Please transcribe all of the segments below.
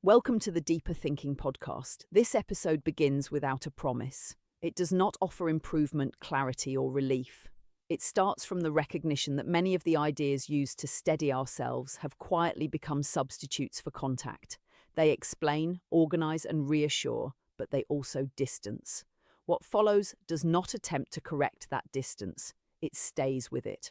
Welcome to the Deeper Thinking podcast. This episode begins without a promise. It does not offer improvement, clarity, or relief. It starts from the recognition that many of the ideas used to steady ourselves have quietly become substitutes for contact. They explain, organize, and reassure, but they also distance. What follows does not attempt to correct that distance. It stays with it.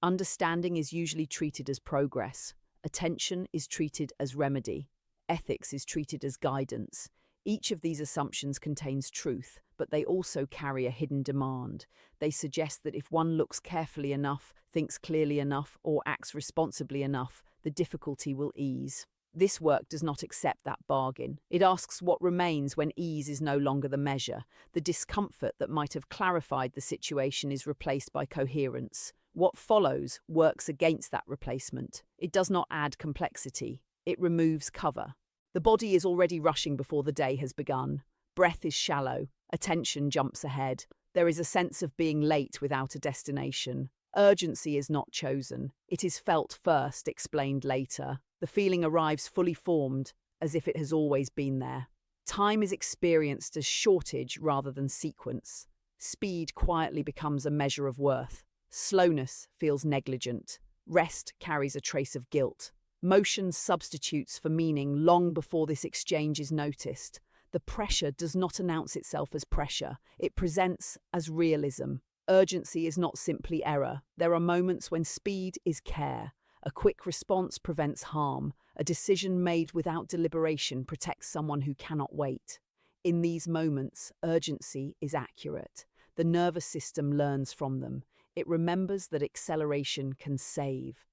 Understanding is usually treated as progress. Attention is treated as remedy. Ethics is treated as guidance. Each of these assumptions contains truth, but they also carry a hidden demand. They suggest that if one looks carefully enough, thinks clearly enough, or acts responsibly enough, the difficulty will ease. This work does not accept that bargain. It asks what remains when ease is no longer the measure. The discomfort that might have clarified the situation is replaced by coherence. What follows works against that replacement. It does not add complexity. It removes cover. The body is already rushing before the day has begun. Breath is shallow. Attention jumps ahead. There is a sense of being late without a destination. Urgency is not chosen. It is felt first, explained later. The feeling arrives fully formed, as if it has always been there. Time is experienced as shortage rather than sequence. Speed quietly becomes a measure of worth. Slowness feels negligent. Rest carries a trace of guilt. Motion substitutes for meaning long before this exchange is noticed. The pressure does not announce itself as pressure. It presents as realism. Urgency is not simply error. There are moments when speed is care. A quick response prevents harm. A decision made without deliberation protects someone who cannot wait. In these moments, urgency is accurate. The nervous system learns from them. It remembers that acceleration can save.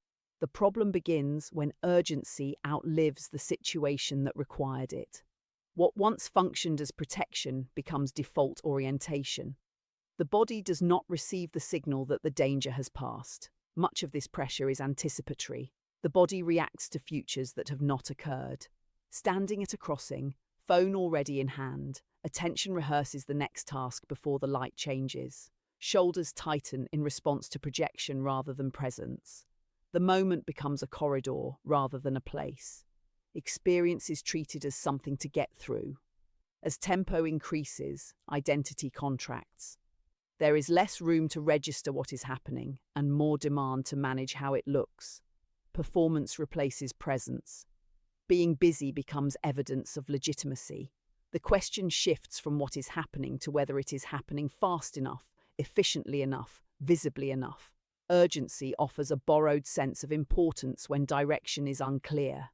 The problem begins when urgency outlives the situation that required it. What once functioned as protection becomes default orientation. The body does not receive the signal that the danger has passed. Much of this pressure is anticipatory. The body reacts to futures that have not occurred. Standing at a crossing, phone already in hand, attention rehearses the next task before the light changes. Shoulders tighten in response to projection rather than presence. The moment becomes a corridor rather than a place. Experience is treated as something to get through. As tempo increases, identity contracts. There is less room to register what is happening and more demand to manage how it looks. Performance replaces presence. Being busy becomes evidence of legitimacy. The question shifts from what is happening to whether it is happening fast enough, efficiently enough, visibly enough. Urgency offers a borrowed sense of importance when direction is unclear.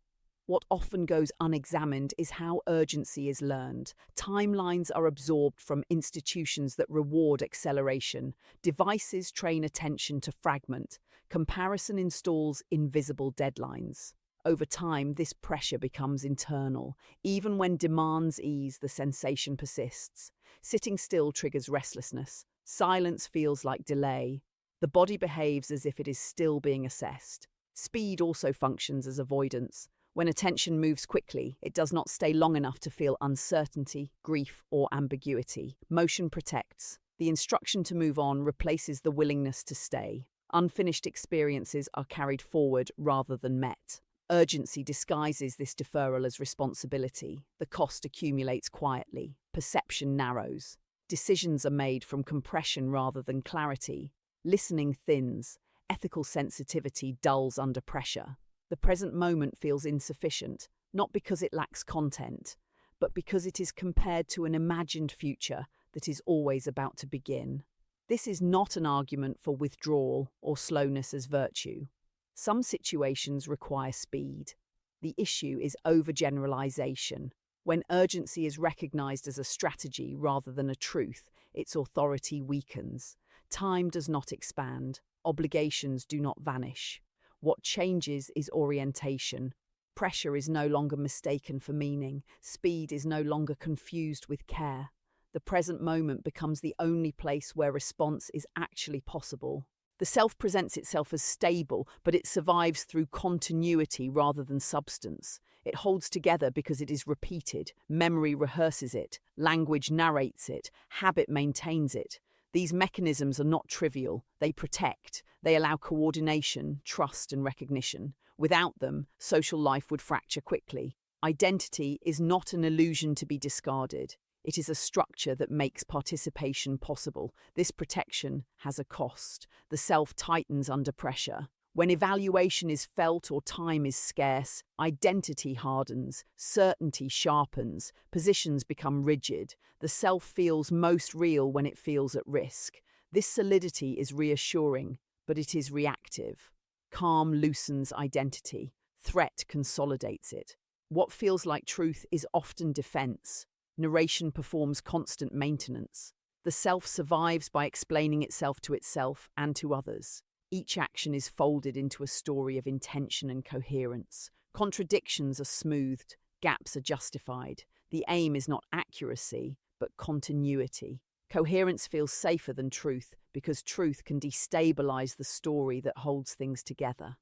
What often goes unexamined is how urgency is learned. Timelines are absorbed from institutions that reward acceleration. Devices train attention to fragment. Comparison installs invisible deadlines. Over time, this pressure becomes internal. Even when demands ease, the sensation persists. Sitting still triggers restlessness. Silence feels like delay. The body behaves as if it is still being assessed. Speed also functions as avoidance. When attention moves quickly, it does not stay long enough to feel uncertainty, grief, or ambiguity. Motion protects. The instruction to move on replaces the willingness to stay. Unfinished experiences are carried forward rather than met. Urgency disguises this deferral as responsibility. The cost accumulates quietly. Perception narrows. Decisions are made from compression rather than clarity. Listening thins. Ethical sensitivity dulls under pressure. The present moment feels insufficient, not because it lacks content, but because it is compared to an imagined future that is always about to begin. This is not an argument for withdrawal or slowness as virtue. Some situations require speed. The issue is overgeneralization. When urgency is recognized as a strategy rather than a truth, its authority weakens. Time does not expand. Obligations do not vanish. What changes is orientation. Pressure is no longer mistaken for meaning. Speed is no longer confused with care. The present moment becomes the only place where response is actually possible. The self presents itself as stable, but it survives through continuity rather than substance. It holds together because it is repeated. Memory rehearses it. Language narrates it. Habit maintains it. These mechanisms are not trivial. They protect. They allow coordination, trust, and recognition. Without them, social life would fracture quickly. Identity is not an illusion to be discarded. It is a structure that makes participation possible. This protection has a cost. The self tightens under pressure. When evaluation is felt or time is scarce, identity hardens, certainty sharpens, positions become rigid. The self feels most real when it feels at risk. This solidity is reassuring, but it is reactive. Calm loosens identity. Threat consolidates it. What feels like truth is often defense. Narration performs constant maintenance. The self survives by explaining itself to itself and to others. Each action is folded into a story of intention and coherence. Contradictions are smoothed, gaps are justified. The aim is not accuracy, but continuity. Coherence feels safer than truth because truth can destabilize the story that holds things together.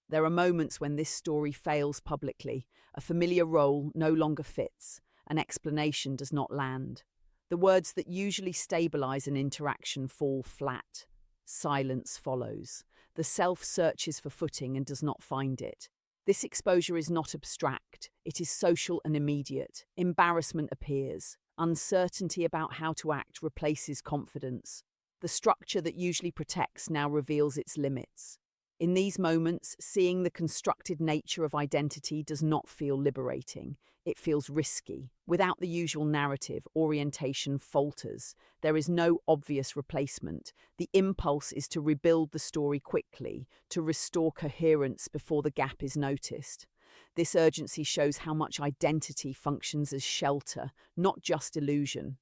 There are moments when this story fails publicly. A familiar role no longer fits. An explanation does not land. The words that usually stabilize an interaction fall flat. Silence follows. The self searches for footing and does not find it. This exposure is not abstract. It is social and immediate. Embarrassment appears. Uncertainty about how to act replaces confidence. The structure that usually protects now reveals its limits. In these moments, seeing the constructed nature of identity does not feel liberating. It feels risky. Without the usual narrative, orientation falters. There is no obvious replacement. The impulse is to rebuild the story quickly, to restore coherence before the gap is noticed. This urgency shows how much identity functions as shelter, not just illusion.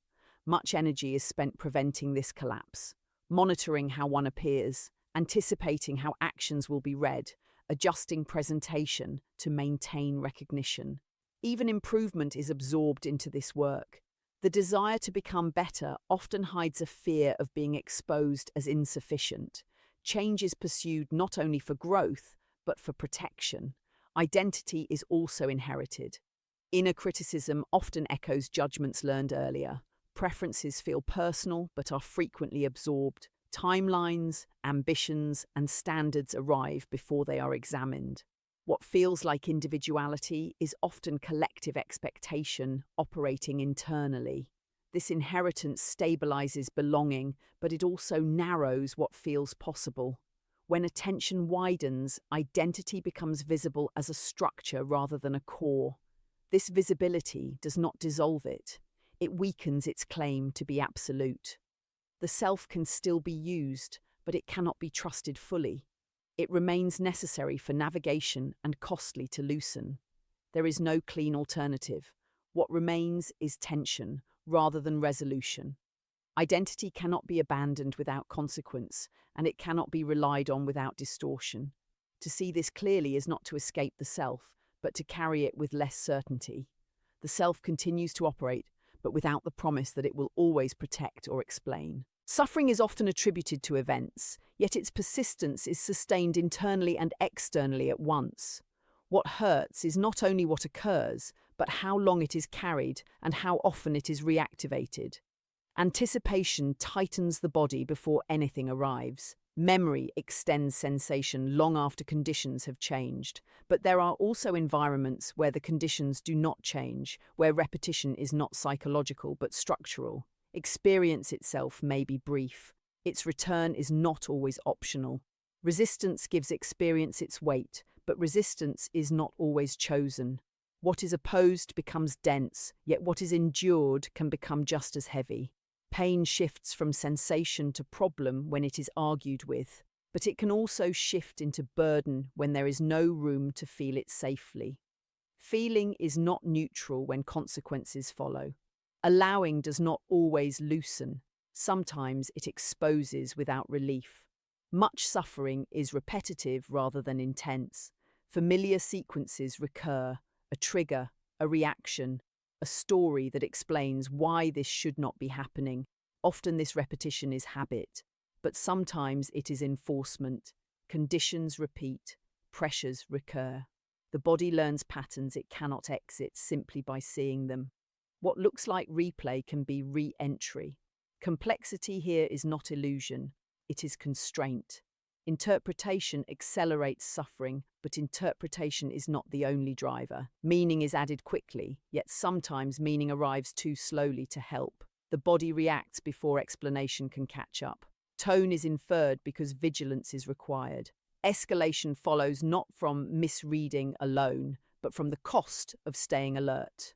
Much energy is spent preventing this collapse, monitoring how one appears, anticipating how actions will be read, adjusting presentation to maintain recognition. Even improvement is absorbed into this work. The desire to become better often hides a fear of being exposed as insufficient. Change is pursued not only for growth, but for protection. Identity is also inherited. Inner criticism often echoes judgments learned earlier. Preferences feel personal but are frequently absorbed. Timelines, ambitions, and standards arrive before they are examined. What feels like individuality is often collective expectation operating internally. This inheritance stabilizes belonging, but it also narrows what feels possible. When attention widens, identity becomes visible as a structure rather than a core. This visibility does not dissolve it. It weakens its claim to be absolute. The self can still be used, but it cannot be trusted fully. It remains necessary for navigation and costly to loosen. There is no clean alternative. What remains is tension rather than resolution. Identity cannot be abandoned without consequence, and it cannot be relied on without distortion. To see this clearly is not to escape the self, but to carry it with less certainty. The self continues to operate, but without the promise that it will always protect or explain. Suffering is often attributed to events, yet its persistence is sustained internally and externally at once. What hurts is not only what occurs, but how long it is carried and how often it is reactivated. Anticipation tightens the body before anything arrives. Memory extends sensation long after conditions have changed. But there are also environments where the conditions do not change, where repetition is not psychological but structural. Experience itself may be brief. Its return is not always optional. Resistance gives experience its weight, but resistance is not always chosen. What is opposed becomes dense, yet what is endured can become just as heavy. Pain shifts from sensation to problem when it is argued with, but it can also shift into burden when there is no room to feel it safely. Feeling is not neutral when consequences follow. Allowing does not always loosen. Sometimes it exposes without relief. Much suffering is repetitive rather than intense. Familiar sequences recur, a trigger, a reaction, a story that explains why this should not be happening. Often this repetition is habit, but sometimes it is enforcement. Conditions repeat, pressures recur. The body learns patterns it cannot exit simply by seeing them. What looks like replay can be re-entry. Complexity here is not illusion, it is constraint. Interpretation accelerates suffering, but interpretation is not the only driver. Meaning is added quickly, yet sometimes meaning arrives too slowly to help. The body reacts before explanation can catch up. Tone is inferred because vigilance is required. Escalation follows not from misreading alone, but from the cost of staying alert.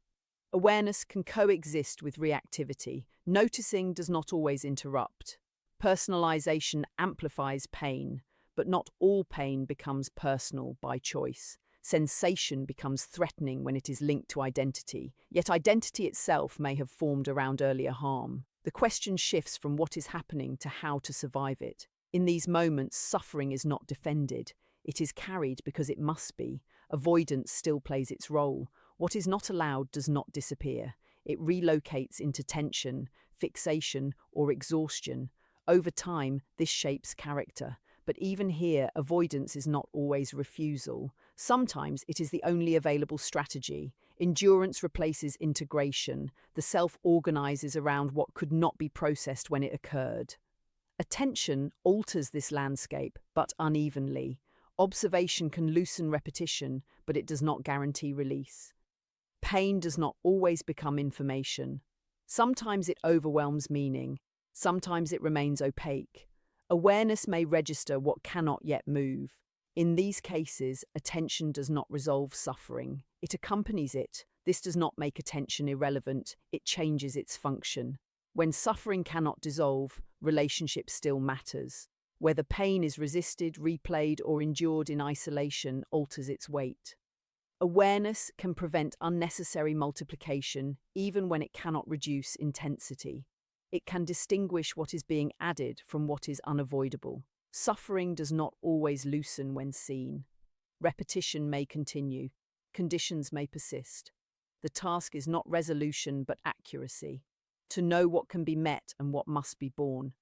Awareness can coexist with reactivity. Noticing does not always interrupt. Personalization amplifies pain, but not all pain becomes personal by choice. Sensation becomes threatening when it is linked to identity, yet identity itself may have formed around earlier harm. The question shifts from what is happening to how to survive it. In these moments, suffering is not defended. It is carried because it must be. Avoidance still plays its role. What is not allowed does not disappear. It relocates into tension, fixation, or exhaustion. Over time, this shapes character. But even here, avoidance is not always refusal. Sometimes it is the only available strategy. Endurance replaces integration. The self organizes around what could not be processed when it occurred. Attention alters this landscape, but unevenly. Observation can loosen repetition, but it does not guarantee release. Pain does not always become information. Sometimes it overwhelms meaning. Sometimes it remains opaque. Awareness may register what cannot yet move. In these cases, attention does not resolve suffering. It accompanies it. This does not make attention irrelevant. It changes its function. When suffering cannot dissolve, relationship still matters. Whether pain is resisted, replayed, or endured in isolation alters its weight. Awareness can prevent unnecessary multiplication, even when it cannot reduce intensity. It can distinguish what is being added from what is unavoidable. Suffering does not always loosen when seen. Repetition may continue. Conditions may persist. The task is not resolution but accuracy. To know what can be met and what must be borne.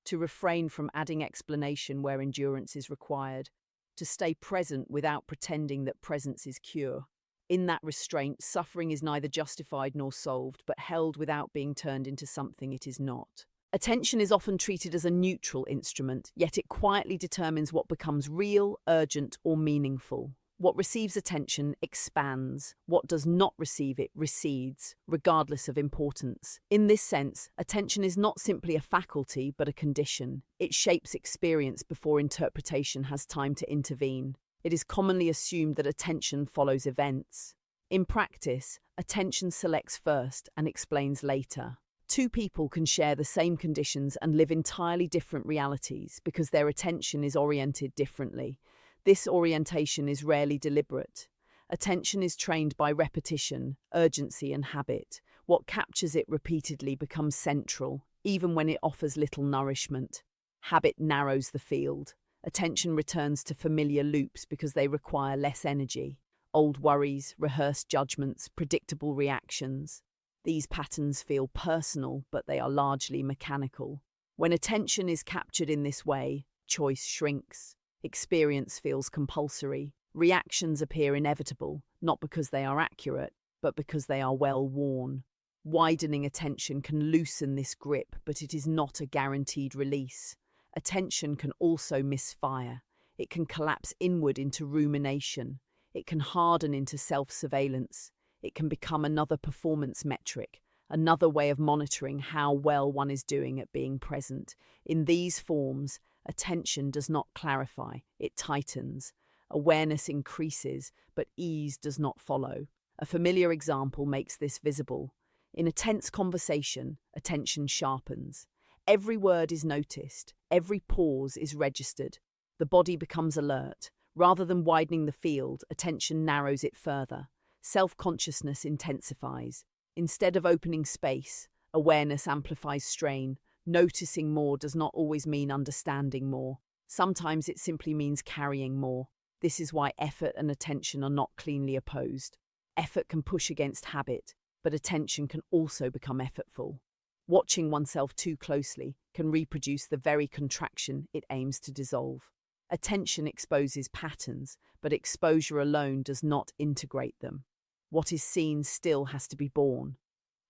To refrain from adding explanation where endurance is required. To stay present without pretending that presence is cure. In that restraint, suffering is neither justified nor solved, but held without being turned into something it is not. Attention is often treated as a neutral instrument, yet it quietly determines what becomes real, urgent, or meaningful. What receives attention expands. What does not receive it recedes, regardless of importance. In this sense, attention is not simply a faculty, but a condition. It shapes experience before interpretation has time to intervene. It is commonly assumed that attention follows events. In practice, attention selects first and explains later. Two people can share the same conditions and live entirely different realities because their attention is oriented differently. This orientation is rarely deliberate. Attention is trained by repetition, urgency, and habit. What captures it repeatedly becomes central, even when it offers little nourishment. Habit narrows the field. Attention returns to familiar loops because they require less energy. Old worries, rehearsed judgments, predictable reactions. These patterns feel personal, but they are largely mechanical. When attention is captured in this way, choice shrinks. Experience feels compulsory. Reactions appear inevitable, not because they are accurate, but because they are well worn. Widening attention can loosen this grip, but it is not a guaranteed release. Attention can also misfire. It can collapse inward into rumination. It can harden into self-surveillance. It can become another performance metric, another way of monitoring how well one is doing at being present. In these forms, attention does not clarify, it tightens. Awareness increases, but ease does not follow. A familiar example makes this visible. In a tense conversation, attention sharpens. Every word is noticed, every pause is registered. The body becomes alert. Rather than widening the field, attention narrows it further. Self-consciousness intensifies. Instead of opening space, awareness amplifies strain. Noticing more does not always mean understanding more. Sometimes it simply means carrying more. This is why effort and attention are not cleanly opposed. Effort can push against habit, but attention can also become effortful. Watching oneself too closely can reproduce the very contraction it aims to dissolve. Attention exposes patterns, but exposure alone does not integrate them. What is seen still has to be born.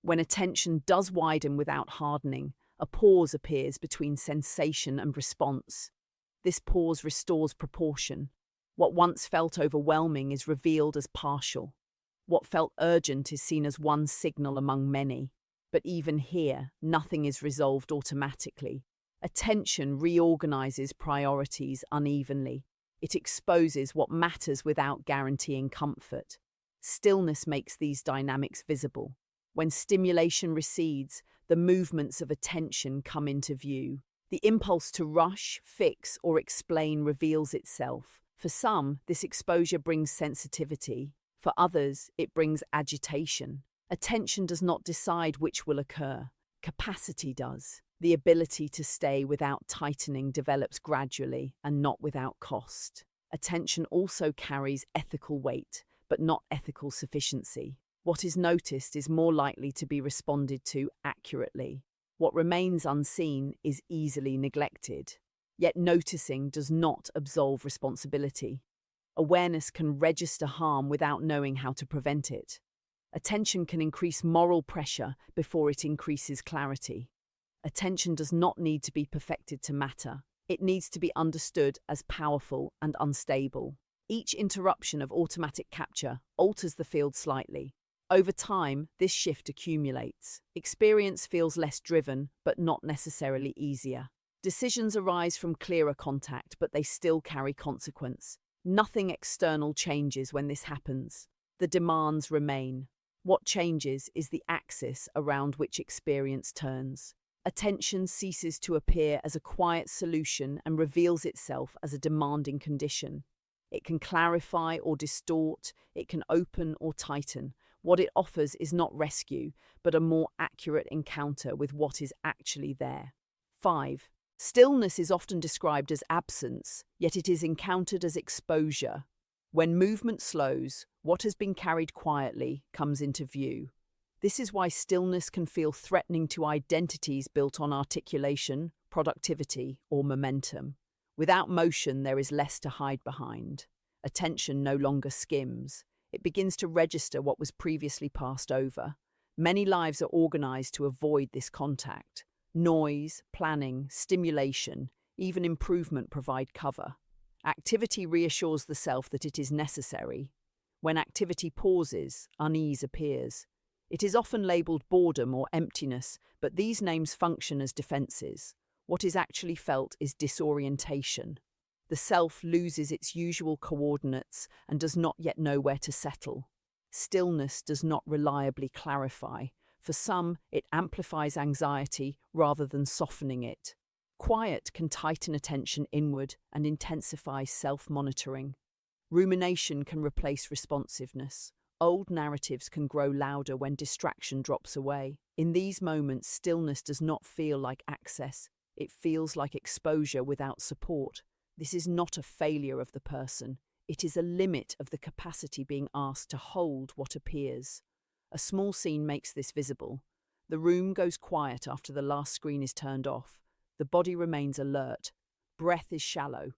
When attention does widen without hardening, a pause appears between sensation and response. This pause restores proportion. What once felt overwhelming is revealed as partial. What felt urgent is seen as one signal among many. But even here, nothing is resolved automatically. Attention reorganizes priorities unevenly. It exposes what matters without guaranteeing comfort. Stillness makes these dynamics visible. When stimulation recedes, the movements of attention come into view. The impulse to rush, fix, or explain reveals itself. For some, this exposure brings sensitivity. For others, it brings agitation. Attention does not decide which will occur. Capacity does. The ability to stay without tightening develops gradually and not without cost. Attention also carries ethical weight, but not ethical sufficiency. What is noticed is more likely to be responded to accurately. What remains unseen is easily neglected. Yet noticing does not absolve responsibility. Awareness can register harm without knowing how to prevent it. Attention can increase moral pressure before it increases clarity. Attention does not need to be perfected to matter. It needs to be understood as powerful and unstable. Each interruption of automatic capture alters the field slightly. Over time, this shift accumulates. Experience feels less driven, but not necessarily easier. Decisions arise from clearer contact, but they still carry consequence. Nothing external changes when this happens. The demands remain. What changes is the axis around which experience turns. Attention ceases to appear as a quiet solution and reveals itself as a demanding condition. It can clarify or distort, it can open or tighten. What it offers is not rescue, but a more accurate encounter with what is actually there. 5. Stillness is often described as absence, yet it is encountered as exposure. When movement slows, what has been carried quietly comes into view. This is why stillness can feel threatening to identities built on articulation, productivity, or momentum. Without motion, there is less to hide behind. Attention no longer skims. It begins to register what was previously passed over. Many lives are organized to avoid this contact. Noise, planning, stimulation, even improvement provide cover. Activity reassures the self that it is necessary. When activity pauses, unease appears. It is often labeled boredom or emptiness, but these names function as defenses. What is actually felt is disorientation. The self loses its usual coordinates and does not yet know where to settle. Stillness does not reliably clarify. For some, it amplifies anxiety rather than softening it. Quiet can tighten attention inward and intensify self-monitoring. Rumination can replace responsiveness. Old narratives can grow louder when distraction drops away. In these moments, stillness does not feel like access. It feels like exposure without support. This is not a failure of the person. It is a limit of the capacity being asked to hold what appears. A small scene makes this visible. The room goes quiet after the last screen is turned off. The body remains alert. Breath is shallow.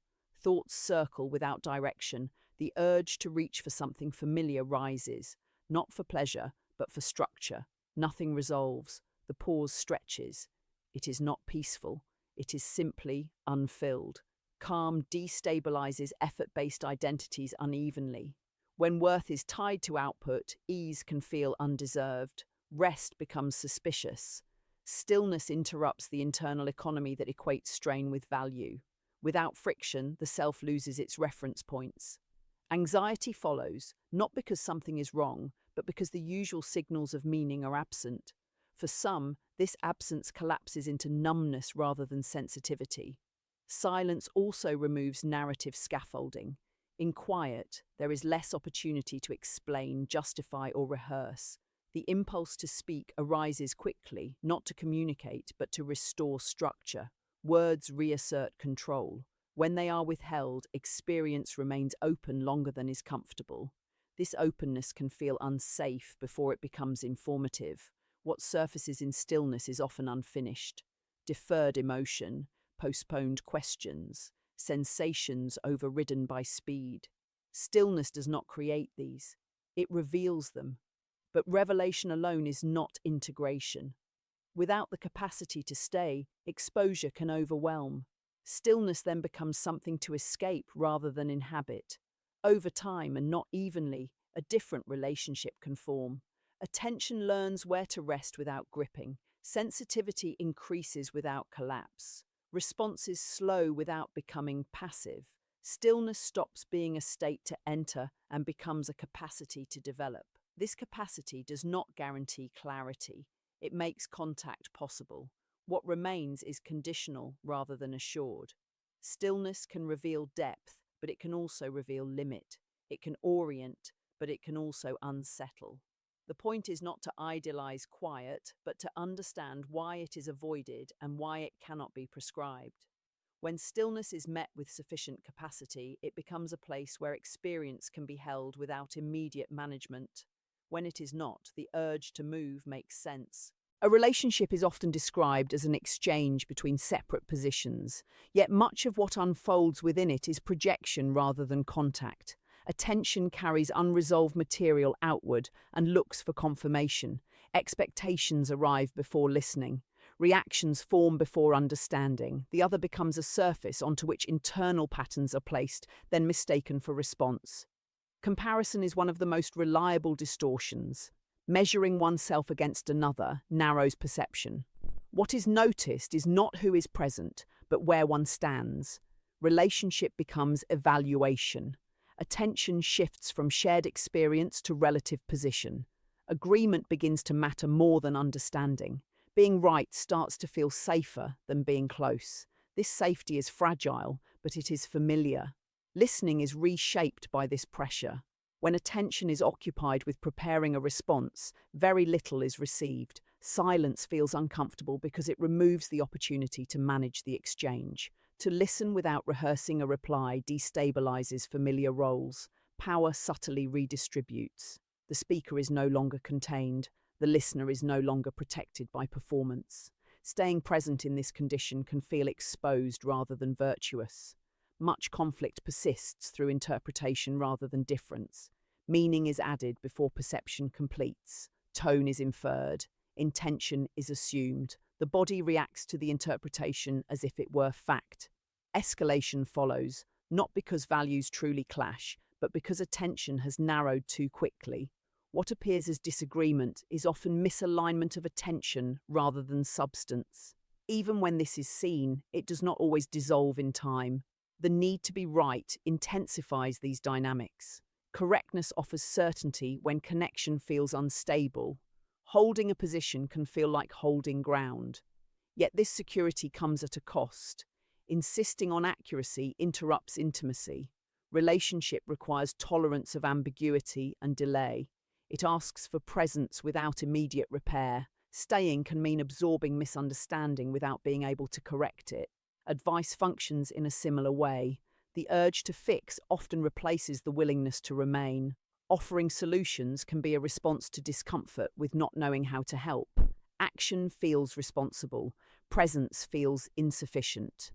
Thoughts circle without direction. The urge to reach for something familiar rises, not for pleasure, but for structure. Nothing resolves. The pause stretches. It is not peaceful. It is simply unfilled. Calm destabilizes effort-based identities unevenly. When worth is tied to output, ease can feel undeserved. Rest becomes suspicious. Stillness interrupts the internal economy that equates strain with value. Without friction, the self loses its reference points. Anxiety follows, not because something is wrong, but because the usual signals of meaning are absent. For some, this absence collapses into numbness rather than sensitivity. Silence also removes narrative scaffolding. In quiet, there is less opportunity to explain, justify, or rehearse. The impulse to speak arises quickly, not to communicate, but to restore structure. Words reassert control. When they are withheld, experience remains open longer than is comfortable. This openness can feel unsafe before it becomes informative. What surfaces in stillness is often unfinished. Deferred emotion, postponed questions, sensations overridden by speed. Stillness does not create these. It reveals them. But revelation alone is not integration. Without the capacity to stay, exposure can overwhelm. Stillness then becomes something to escape rather than inhabit. Over time, and not evenly, a different relationship can form. Attention learns where to rest without gripping. Sensitivity increases without collapse. Responses slow without becoming passive. Stillness stops being a state to enter and becomes a capacity to develop. This capacity does not guarantee clarity. It makes contact possible. What remains is conditional rather than assured. Stillness can reveal depth, but it can also reveal limit. It can orient, but it can also unsettle. The point is not to idealize quiet, but to understand why it is avoided and why it cannot be prescribed. When stillness is met with sufficient capacity, it becomes a place where experience can be held without immediate management. When it is not, the urge to move makes sense. A relationship is often described as an exchange between separate positions, yet much of what unfolds within it is projection rather than contact. Attention carries unresolved material outward and looks for confirmation. Expectations arrive before listening. Reactions form before understanding. The other becomes a surface onto which internal patterns are placed, then mistaken for response. Comparison is one of the most reliable distortions. Measuring oneself against another narrows perception. What is noticed is not who is present, but where one stands. Relationship becomes evaluation. Attention shifts from shared experience to relative position. Agreement begins to matter more than understanding. Being right starts to feel safer than being close. This safety is fragile, but it is familiar. Listening is reshaped by this pressure. When attention is occupied with preparing a response, very little is received. Silence feels uncomfortable because it removes the opportunity to manage the exchange. To listen without rehearsing a reply destabilizes familiar roles. Power subtly redistributes. The speaker is no longer contained. The listener is no longer protected by performance. Staying present in this condition can feel exposed rather than virtuous. Much conflict persists through interpretation rather than difference. Meaning is added before perception completes. Tone is inferred. Intention is assumed. The body reacts to the interpretation as if it were fact. Escalation follows, not because values truly clash, but because attention has narrowed too quickly. What appears as disagreement is often misalignment of attention rather than substance. Even when this is seen, it does not always dissolve in time. The need to be right intensifies these dynamics. Correctness offers certainty when connection feels unstable. Holding a position can feel like holding ground. Yet this security comes at a cost. Insisting on accuracy interrupts intimacy. Relationship requires tolerance of ambiguity and delay. It asks for presence without immediate repair. Staying can mean absorbing misunderstanding without being able to correct it. Advice functions in a similar way. The urge to fix often replaces the willingness to remain. Offering solutions can be a response to discomfort with not knowing how to help. Action feels responsible. Presence feels insufficient.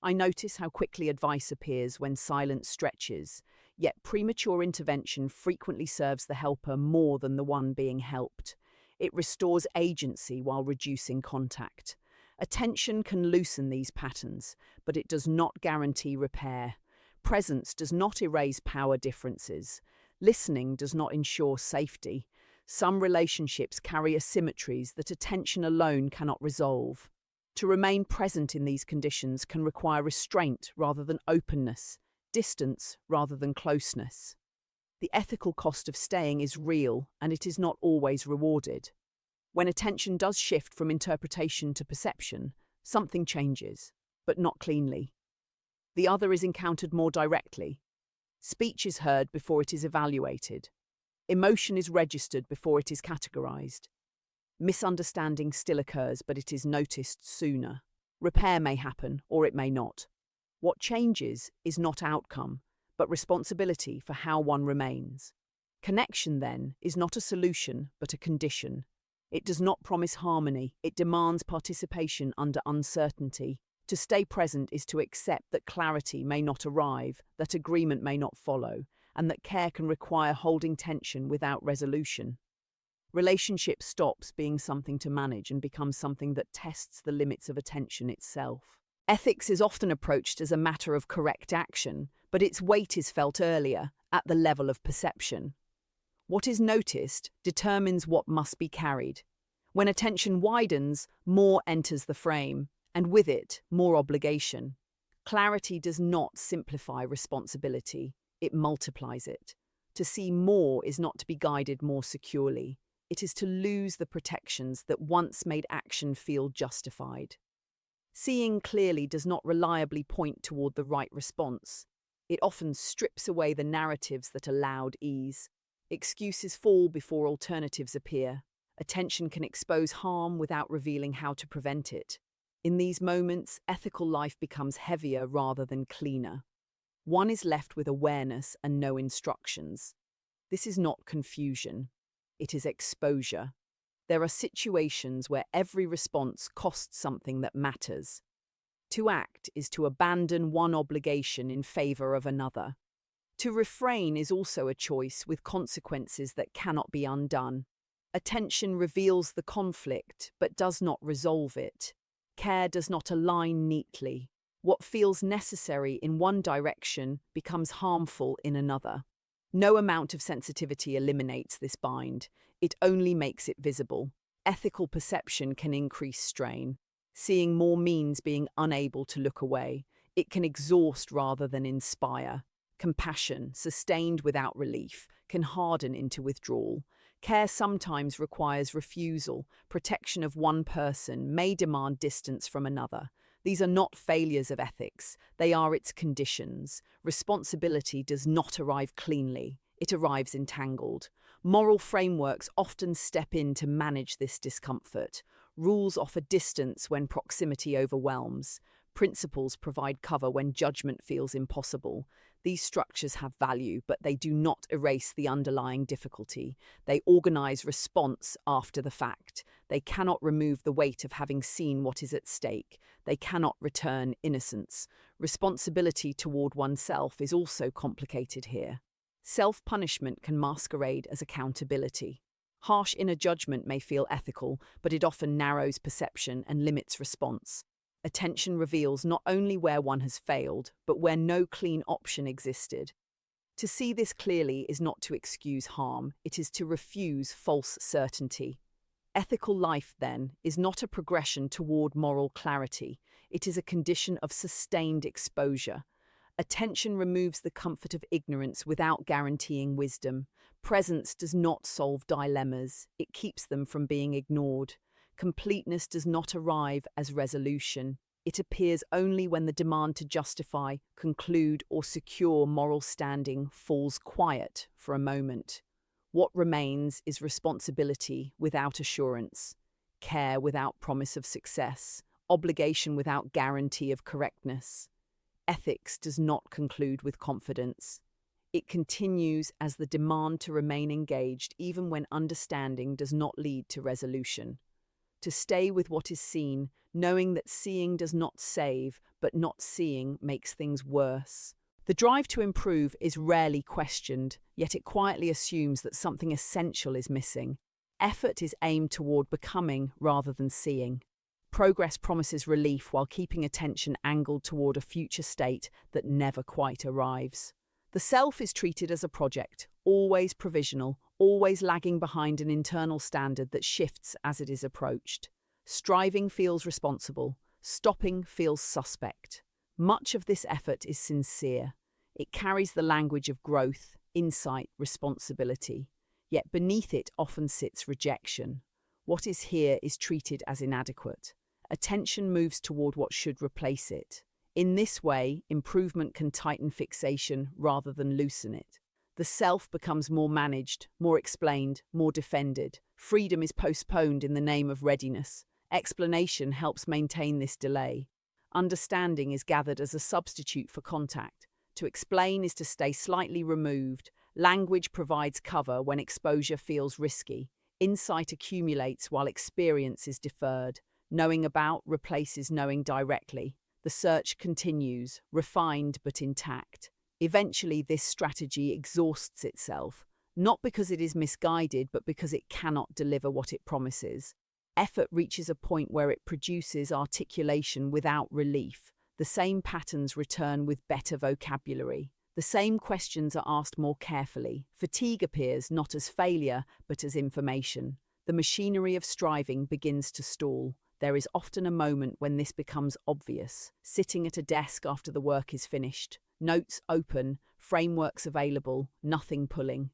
I notice how quickly advice appears when silence stretches, yet premature intervention frequently serves the helper more than the one being helped. It restores agency while reducing contact. Attention can loosen these patterns, but it does not guarantee repair. Presence does not erase power differences. Listening does not ensure safety. Some relationships carry asymmetries that attention alone cannot resolve. To remain present in these conditions can require restraint rather than openness, distance rather than closeness. The ethical cost of staying is real, and it is not always rewarded. When attention does shift from interpretation to perception, something changes, but not cleanly. The other is encountered more directly. Speech is heard before it is evaluated. Emotion is registered before it is categorized. Misunderstanding still occurs, but it is noticed sooner. Repair may happen, or it may not. What changes is not outcome, but responsibility for how one remains. Connection, then, is not a solution, but a condition. It does not promise harmony, it demands participation under uncertainty. To stay present is to accept that clarity may not arrive, that agreement may not follow, and that care can require holding tension without resolution. Relationship stops being something to manage and becomes something that tests the limits of attention itself. Ethics is often approached as a matter of correct action, but its weight is felt earlier, at the level of perception. What is noticed determines what must be carried. When attention widens, more enters the frame, and with it, more obligation. Clarity does not simplify responsibility, it multiplies it. To see more is not to be guided more securely. It is to lose the protections that once made action feel justified. Seeing clearly does not reliably point toward the right response. It often strips away the narratives that allowed ease. Excuses fall before alternatives appear. Attention can expose harm without revealing how to prevent it. In these moments, ethical life becomes heavier rather than cleaner. One is left with awareness and no instructions. This is not confusion. It is exposure. There are situations where every response costs something that matters. To act is to abandon one obligation in favor of another. To refrain is also a choice with consequences that cannot be undone. Attention reveals the conflict but does not resolve it. Care does not align neatly. What feels necessary in one direction becomes harmful in another. No amount of sensitivity eliminates this bind. It only makes it visible. Ethical perception can increase strain. Seeing more means being unable to look away. It can exhaust rather than inspire. Compassion, sustained without relief, can harden into withdrawal. Care sometimes requires refusal. Protection of one person may demand distance from another. These are not failures of ethics, they are its conditions. Responsibility does not arrive cleanly, it arrives entangled. Moral frameworks often step in to manage this discomfort. Rules offer distance when proximity overwhelms. Principles provide cover when judgment feels impossible. These structures have value, but they do not erase the underlying difficulty. They organize response after the fact. They cannot remove the weight of having seen what is at stake. They cannot return innocence. Responsibility toward oneself is also complicated here. Self-punishment can masquerade as accountability. Harsh inner judgment may feel ethical, but it often narrows perception and limits response. Attention reveals not only where one has failed, but where no clean option existed. To see this clearly is not to excuse harm, it is to refuse false certainty. Ethical life, then, is not a progression toward moral clarity. It is a condition of sustained exposure. Attention removes the comfort of ignorance without guaranteeing wisdom. Presence does not solve dilemmas, it keeps them from being ignored. Completeness does not arrive as resolution. It appears only when the demand to justify, conclude, or secure moral standing falls quiet for a moment. What remains is responsibility without assurance, care without promise of success, obligation without guarantee of correctness. Ethics does not conclude with confidence. It continues as the demand to remain engaged even when understanding does not lead to resolution. To stay with what is seen, knowing that seeing does not save, but not seeing makes things worse. The drive to improve is rarely questioned, yet it quietly assumes that something essential is missing. Effort is aimed toward becoming rather than seeing. Progress promises relief while keeping attention angled toward a future state that never quite arrives. The self is treated as a project, always provisional, always lagging behind an internal standard that shifts as it is approached. Striving feels responsible, stopping feels suspect. Much of this effort is sincere. It carries the language of growth, insight, responsibility. Yet beneath it often sits rejection. What is here is treated as inadequate. Attention moves toward what should replace it. In this way, improvement can tighten fixation rather than loosen it. The self becomes more managed, more explained, more defended. Freedom is postponed in the name of readiness. Explanation helps maintain this delay. Understanding is gathered as a substitute for contact. To explain is to stay slightly removed. Language provides cover when exposure feels risky. Insight accumulates while experience is deferred. Knowing about replaces knowing directly. The search continues, refined but intact. Eventually, this strategy exhausts itself, not because it is misguided, but because it cannot deliver what it promises. Effort reaches a point where it produces articulation without relief. The same patterns return with better vocabulary. The same questions are asked more carefully. Fatigue appears not as failure, but as information. The machinery of striving begins to stall. There is often a moment when this becomes obvious. Sitting at a desk after the work is finished. Notes open, frameworks available, nothing pulling.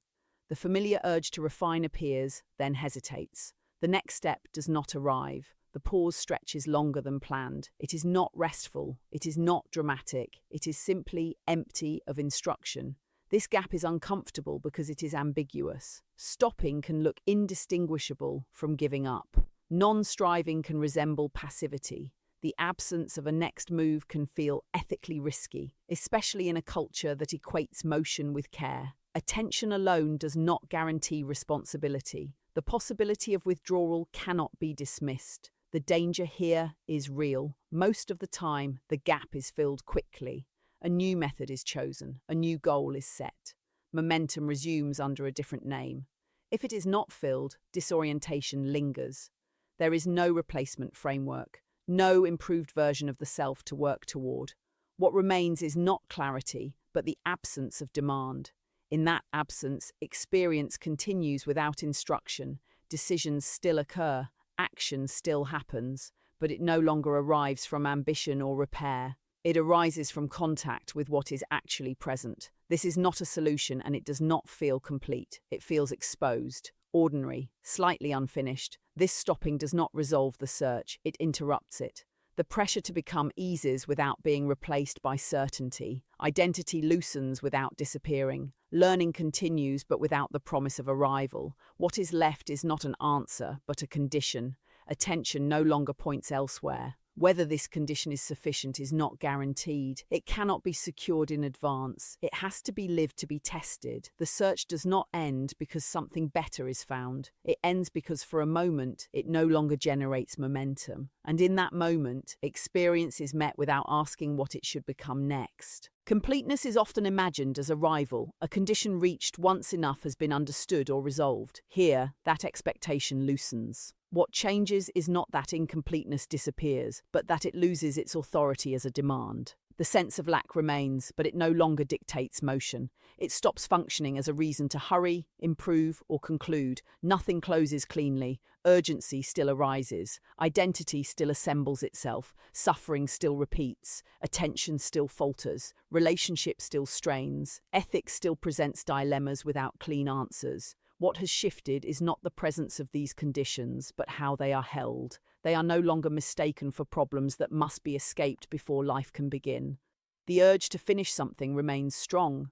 The familiar urge to refine appears, then hesitates. The next step does not arrive. The pause stretches longer than planned. It is not restful. It is not dramatic. It is simply empty of instruction. This gap is uncomfortable because it is ambiguous. Stopping can look indistinguishable from giving up. Non-striving can resemble passivity. The absence of a next move can feel ethically risky, especially in a culture that equates motion with care. Attention alone does not guarantee responsibility. The possibility of withdrawal cannot be dismissed. The danger here is real. Most of the time, the gap is filled quickly. A new method is chosen. A new goal is set. Momentum resumes under a different name. If it is not filled, disorientation lingers. There is no replacement framework, no improved version of the self to work toward. What remains is not clarity, but the absence of demand. In that absence, experience continues without instruction. Decisions still occur. Action still happens, but it no longer arrives from ambition or repair. It arises from contact with what is actually present. This is not a solution, and it does not feel complete. It feels exposed, ordinary, slightly unfinished. This stopping does not resolve the search, it interrupts it. The pressure to become eases without being replaced by certainty. Identity loosens without disappearing. Learning continues but without the promise of arrival. What is left is not an answer, but a condition. Attention no longer points elsewhere. Whether this condition is sufficient is not guaranteed. It cannot be secured in advance. It has to be lived to be tested. The search does not end because something better is found. It ends because for a moment, it no longer generates momentum. And in that moment, experience is met without asking what it should become next. Completeness is often imagined as arrival, a condition reached once enough has been understood or resolved. Here, that expectation loosens. What changes is not that incompleteness disappears, but that it loses its authority as a demand. The sense of lack remains, but it no longer dictates motion. It stops functioning as a reason to hurry, improve, or conclude. Nothing closes cleanly. Urgency still arises. Identity still assembles itself. Suffering still repeats. Attention still falters. Relationship still strains. Ethics still presents dilemmas without clean answers. What has shifted is not the presence of these conditions, but how they are held. They are no longer mistaken for problems that must be escaped before life can begin. The urge to finish something remains strong.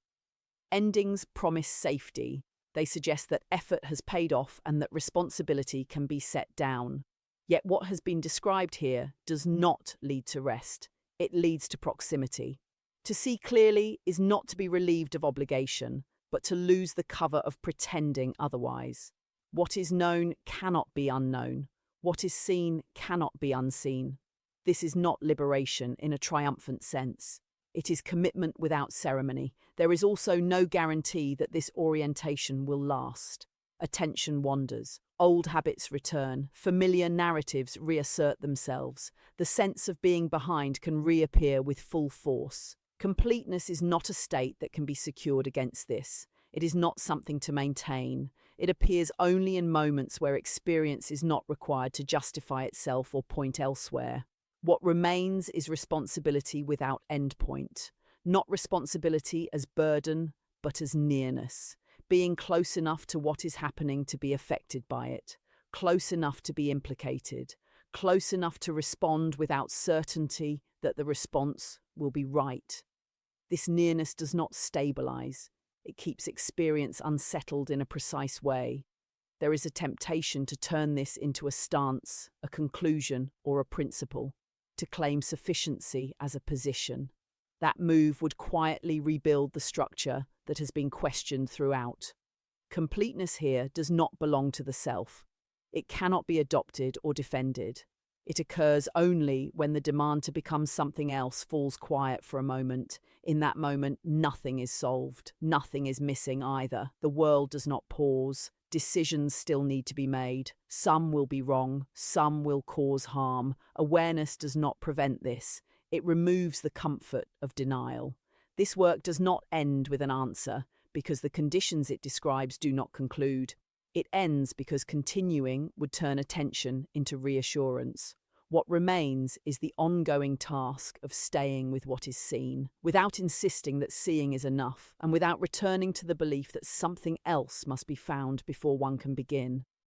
Endings promise safety. They suggest that effort has paid off and that responsibility can be set down. Yet what has been described here does not lead to rest. It leads to proximity. To see clearly is not to be relieved of obligation, but to lose the cover of pretending otherwise. What is known cannot be unknown. What is seen cannot be unseen. This is not liberation in a triumphant sense. It is commitment without ceremony. There is also no guarantee that this orientation will last. Attention wanders. Old habits return. Familiar narratives reassert themselves. The sense of being behind can reappear with full force. Completeness is not a state that can be secured against this. It is not something to maintain. It appears only in moments where experience is not required to justify itself or point elsewhere. What remains is responsibility without endpoint. Not responsibility as burden, but as nearness. Being close enough to what is happening to be affected by it. Close enough to be implicated. Close enough to respond without certainty that the response will be right. This nearness does not stabilize. It keeps experience unsettled in a precise way. There is a temptation to turn this into a stance, a conclusion, or a principle, to claim sufficiency as a position. That move would quietly rebuild the structure that has been questioned throughout. Completeness here does not belong to the self. It cannot be adopted or defended. It occurs only when the demand to become something else falls quiet for a moment. In that moment, nothing is solved. Nothing is missing either. The world does not pause. Decisions still need to be made. Some will be wrong, some will cause harm. Awareness does not prevent this. It removes the comfort of denial. This work does not end with an answer, because the conditions it describes do not conclude. It ends because continuing would turn attention into reassurance. What remains is the ongoing task of staying with what is seen, without insisting that seeing is enough, and without returning to the belief that something else must be found before one can begin.